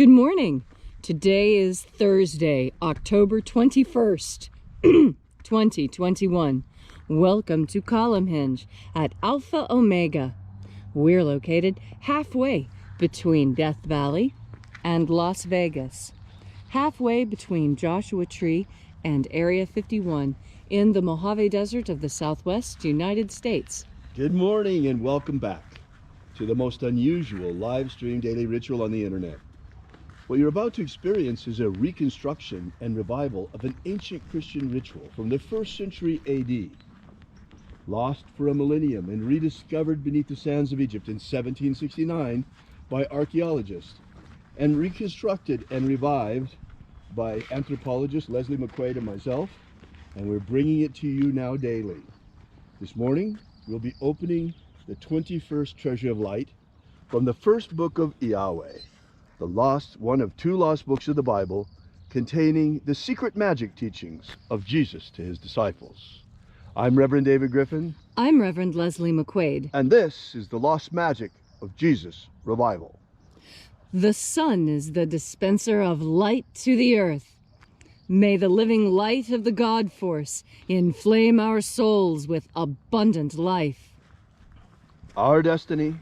Good morning. Today is Thursday, October 21st, 2021. Welcome to Column Hinge at Alpha Omega. We're located halfway between Death Valley and Las Vegas, halfway between Joshua Tree and Area 51 in the Mojave Desert of the Southwest United States. Good morning and welcome back to the most unusual live stream daily ritual on the internet. What you're about to experience is a reconstruction and revival of an ancient Christian ritual from the 1st century AD. Lost for a millennium and rediscovered beneath the sands of Egypt in 1769 by archaeologists, and reconstructed and revived by anthropologist Leslie McQuade and myself, and we're bringing it to you now daily. This morning, we'll be opening the 21st Treasure of Light from the first book of IAOE, one of two lost books of the Bible, containing the secret magic teachings of Jesus to his disciples. I'm Reverend David Griffin. I'm Reverend Leslie McQuade. And this is the lost magic of Jesus Revival. The sun is the dispenser of light to the earth. May the living light of the God Force inflame our souls with abundant life. Our destiny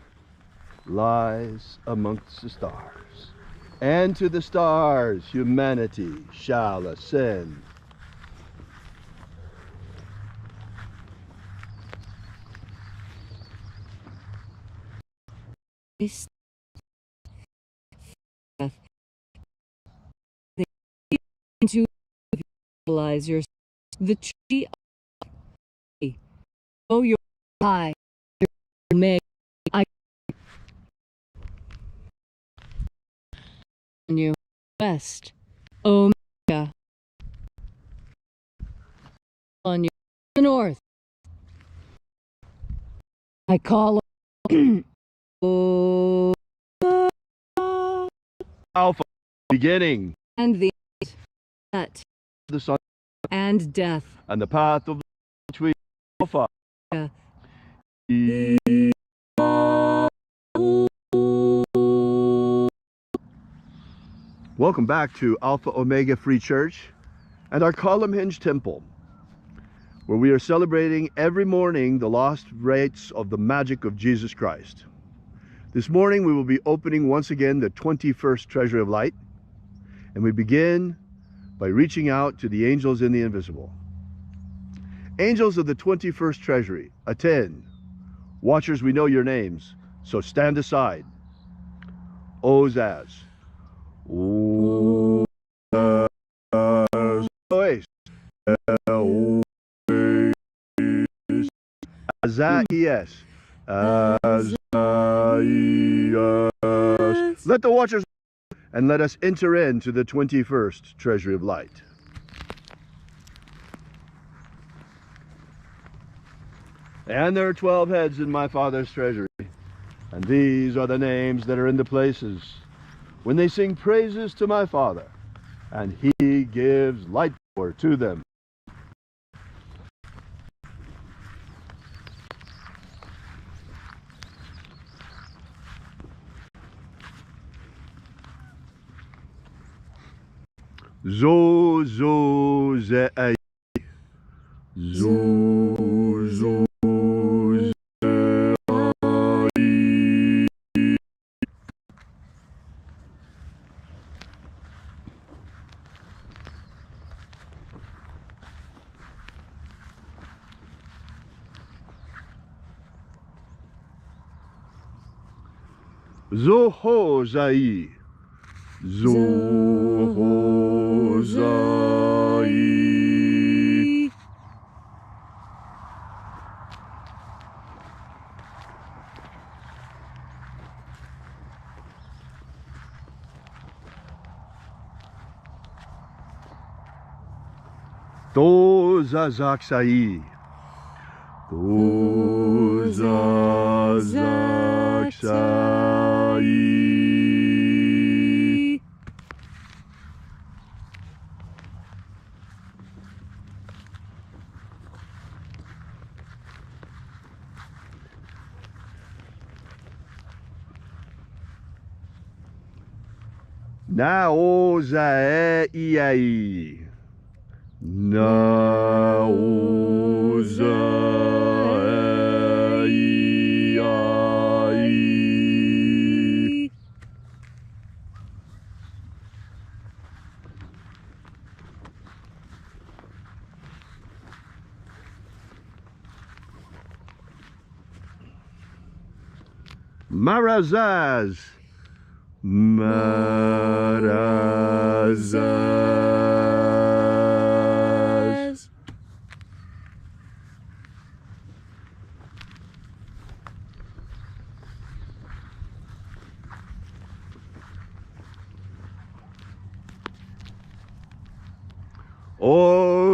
lies amongst the stars, and to the stars humanity shall ascend. To visualize your the tree of oh your high may I on you west Omega on you north I call Alpha beginning and the that the sun and death and the path of which we Alpha. Welcome back to Alpha Omega Free Church and our Column Hinge Temple, where we are celebrating every morning the lost rites of the magic of Jesus Christ. This morning we will be opening once again the 21st Treasure of Light, and we begin by reaching out to the angels in the invisible. Angels of the 21st Treasury, attend. Watchers, we know your names, so stand aside. Ozaz. Azaias. Let the watchers and let us enter into the 21st Treasury of Light. And there are 12 heads in my Father's treasury, and these are the names that are in the places when they sing praises to my Father, and he gives light power to them. Zo zo ze ai. Zo zo ze ai. Zo ho zai. Zo ho zai. To zazak sai. To zazak sai. Naozaei. Naozaei. Marazaz. Marazaz.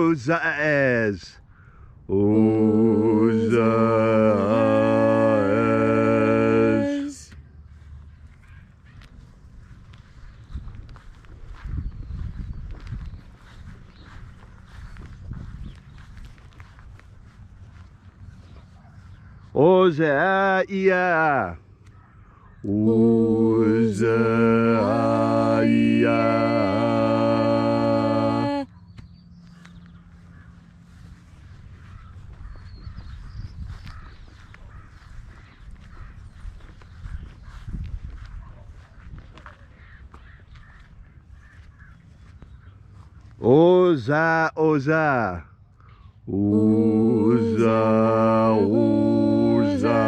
Ozaez. Ozaez. Ozaia. Ozaia. Oza, oza. Oza, oza.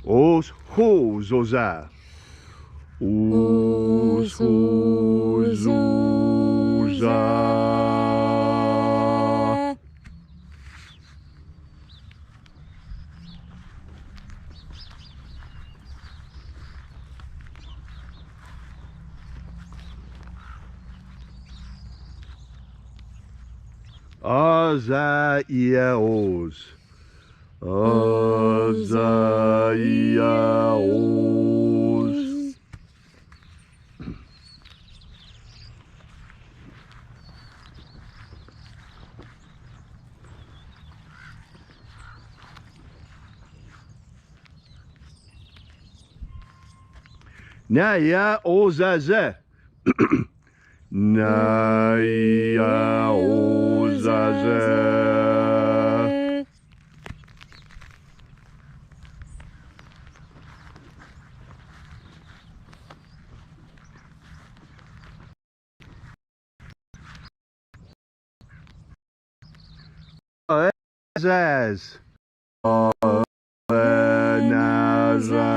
Os, hos, oza. Os, hos, oza. Azaiaos. Azaiaos. Naya ozaze. Naya ozaze. Azaz. Nazaz.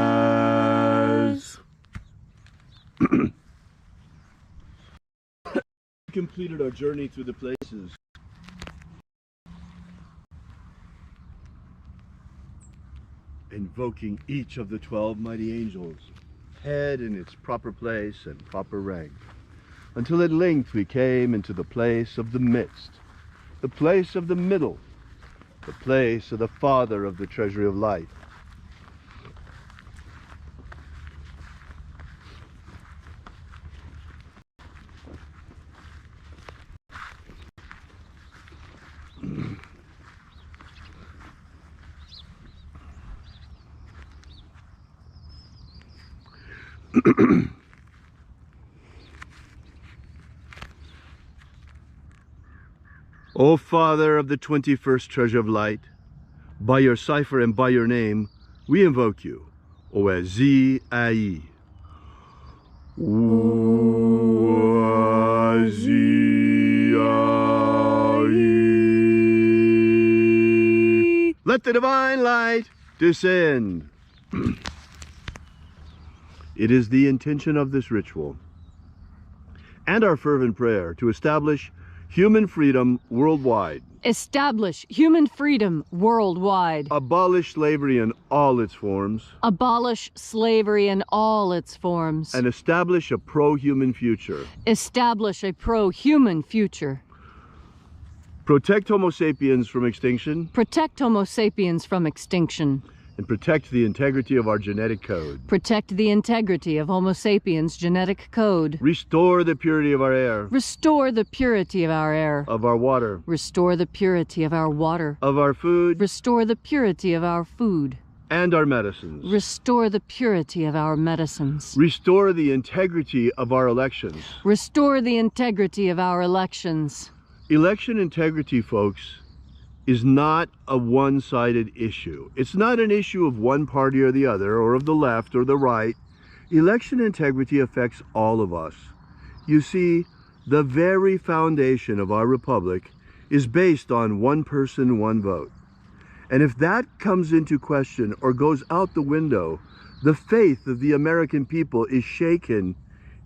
We completed our journey through the places invoking each of the 12 mighty angels, head in its proper place and proper rank, until at length we came into the place of the midst, the place of the middle, the place of the Father of the treasury of light. O Father of the 21st treasure of light, by your cipher and by your name, we invoke you, Oazi Ai. Oazi Ai. Let the divine light descend. It is the intention of this ritual and our fervent prayer to establish human freedom worldwide. Establish human freedom worldwide. Abolish slavery in all its forms. Abolish slavery in all its forms. And establish a pro-human future. Establish a pro-human future. Protect Homo sapiens from extinction. Protect Homo sapiens from extinction. and protect the integrity of our genetic code. Protect the integrity of Homo sapiens' genetic code. Restore the purity of our air. Restore the purity of our air. Of our water. Restore the purity of our water. Of our food. Restore the purity of our food. And our medicines. Restore the purity of our medicines. Restore the integrity of our elections. Restore the integrity of our elections. Election integrity, folks, is not a one-sided issue. It's not an issue of one party or the other, or of the left or the right. Election integrity affects all of us. You see, the very foundation of our republic is based on one person, one vote. And if that comes into question or goes out the window, the faith of the American people is shaken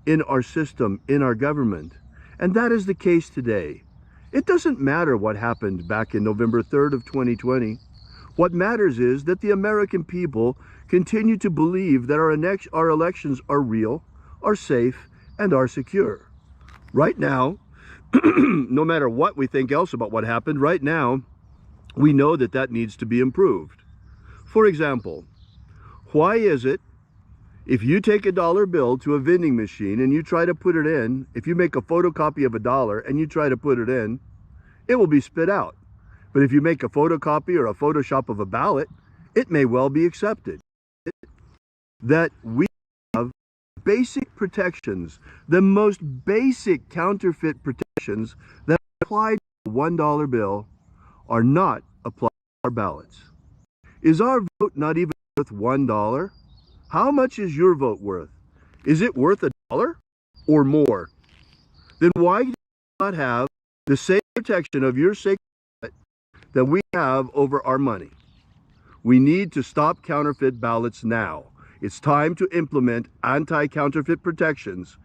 in our system, in our government. And that is the case today. It doesn't matter what happened back in November 3rd of 2020. What matters is that the American people continue to believe that our elections are real, are safe, and are secure. Right now, no matter what we think else about what happened, right now, we know that that needs to be improved. For example, why is it if you take a dollar bill to a vending machine and you try to put it in, if you make a photocopy of a dollar and you try to put it in, it will be spit out. But if you make a photocopy or a Photoshop of a ballot, it may well be accepted. That we have basic protections, the most basic counterfeit protections that apply to a $1 bill are not applied to our ballots. Is our vote not even worth $1? How much is your vote worth? Is it worth $1 or more? Then why do you not have the same protection of your sacred ballot that we have over our money? We need to stop counterfeit ballots now. It's time to implement anti-counterfeit protections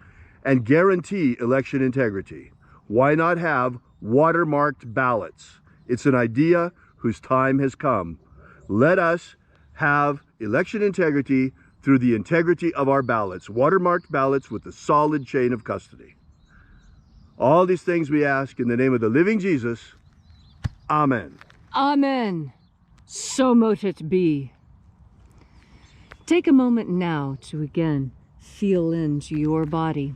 and guarantee election integrity. Why not have watermarked ballots? It's an idea whose time has come. Let us have election integrity through the integrity of our ballots, watermarked ballots with a solid chain of custody. All these things we ask in the name of the living Jesus. Amen. Amen. So mote it be. Take a moment now to again feel into your body.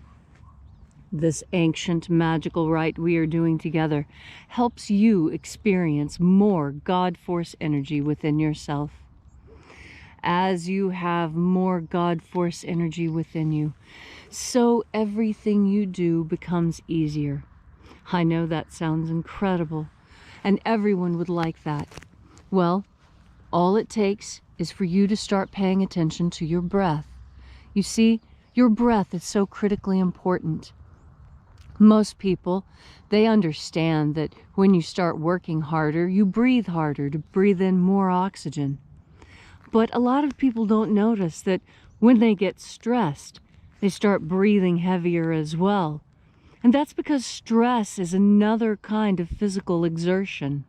This ancient magical rite we are doing together helps you experience more God Force energy within yourself. As you have more God Force energy within you, so everything you do becomes easier. I know that sounds incredible, and everyone would like that. Well, all it takes is for you to start paying attention to your breath. You see, your breath is so critically important. Most people, they understand that when you start working harder, you breathe harder to breathe in more oxygen. But a lot of people don't notice that when they get stressed, they start breathing heavier as well. And that's because stress is another kind of physical exertion.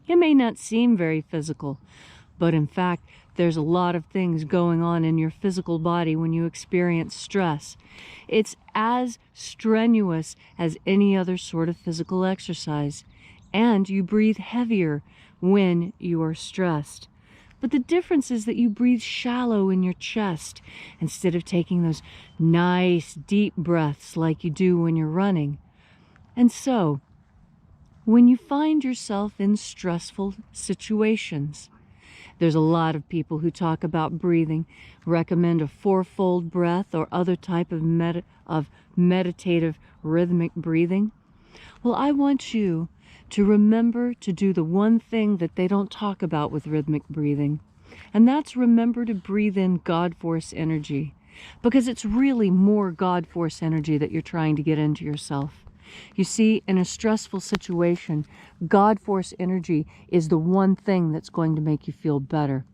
It may not seem very physical, but in fact, there's a lot of things going on in your physical body when you experience stress. It's as strenuous as any other sort of physical exercise, and you breathe heavier when you are stressed. But the difference is that you breathe shallow in your chest instead of taking those nice deep breaths like you do when you're running. And so, when you find yourself in stressful situations, there's a lot of people who talk about breathing, recommend a fourfold breath or other type of meditative rhythmic breathing. Well, I want you to remember to do the one thing that they don't talk about with rhythmic breathing, and that's remember to breathe in God Force energy, because it's really more God Force energy that you're trying to get into yourself. You see, in a stressful situation, God Force energy is the one thing that's going to make you feel better.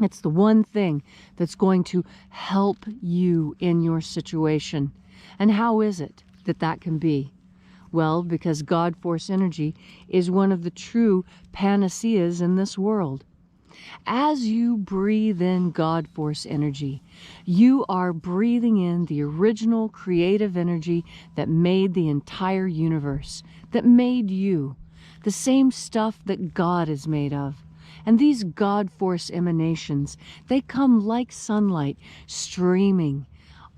It's the one thing that's going to help you in your situation. And how is it that that can be? Well, because God Force energy is one of the true panaceas in this world. As you breathe in God Force energy, you are breathing in the original creative energy that made the entire universe, that made you, the same stuff that God is made of. And these God force emanations, they come like sunlight streaming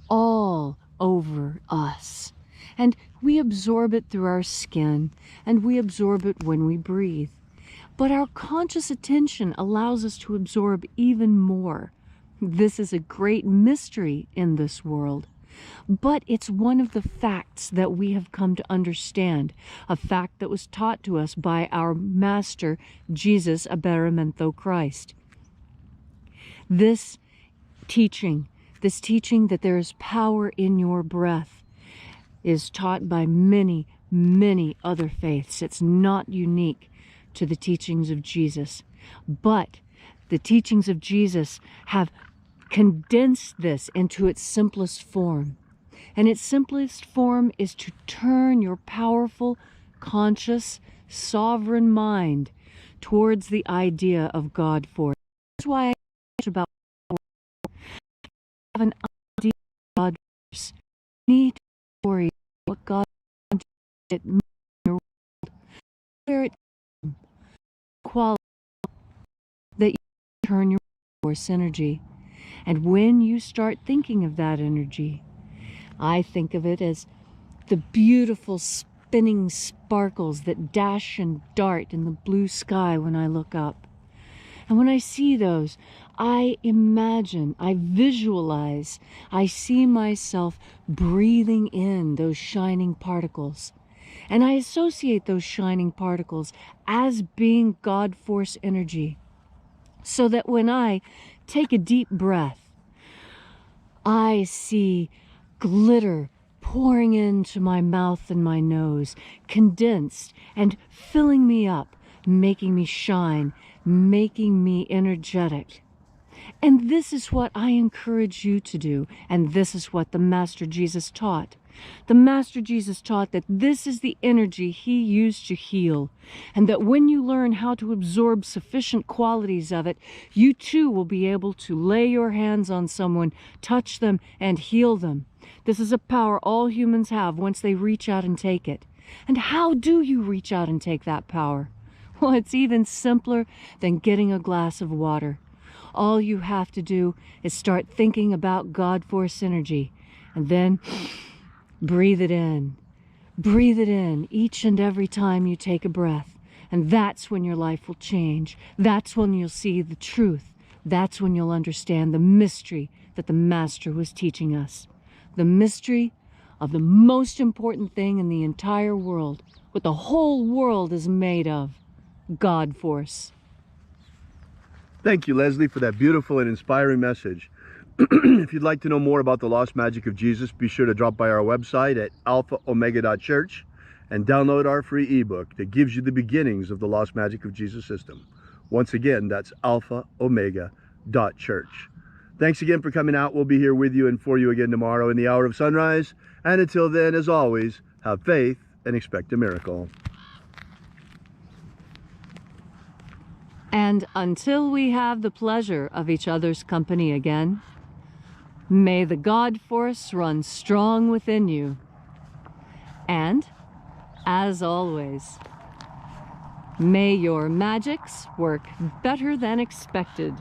all over us. And we absorb it through our skin, and we absorb it when we breathe. But our conscious attention allows us to absorb even more. This is a great mystery in this world. But it's one of the facts that we have come to understand, a fact that was taught to us by our Master, Jesus Aberamento Christ. This teaching that there is power in your breath, is taught by many, many other faiths. It's not unique to the teachings of Jesus. But the teachings of Jesus have condensed this into its simplest form. And its simplest form is to turn your powerful, conscious, sovereign mind towards the idea of God force. That's why I teach about have an idea of God force. You need to worry what God did in your world, where it quality that you turn your force energy. And when you start thinking of that energy, I think of it as the beautiful spinning sparkles that dash and dart in the blue sky when I look up. And when I see those, I imagine, I visualize, I see myself breathing in those shining particles. And I associate those shining particles as being God force energy. So that when I take a deep breath, I see glitter pouring into my mouth and my nose, condensed and filling me up, making me shine, making me energetic. And this is what I encourage you to do, and this is what the Master Jesus taught. The Master Jesus taught that this is the energy he used to heal, and that when you learn how to absorb sufficient qualities of it, you too will be able to lay your hands on someone, touch them, and heal them. This is a power all humans have once they reach out and take it. And how do you reach out and take that power? Well, it's even simpler than getting a glass of water. All you have to do is start thinking about God force energy, and then breathe it in. Breathe it in each and every time you take a breath. And that's when your life will change. That's when you'll see the truth. That's when you'll understand the mystery that the Master was teaching us. The mystery of the most important thing in the entire world, what the whole world is made of, God force. Thank you, Leslie, for that beautiful and inspiring message. If you'd like to know more about the lost magic of Jesus, be sure to drop by our website at alphaomega.church and download our free ebook that gives you the beginnings of the lost magic of Jesus system. Once again, that's alphaomega.church. Thanks again for coming out. We'll be here with you and for you again tomorrow in the hour of sunrise. And until then, as always, have faith and expect a miracle. And until we have the pleasure of each other's company again, may the God force run strong within you. And, as always, may your magics work better than expected.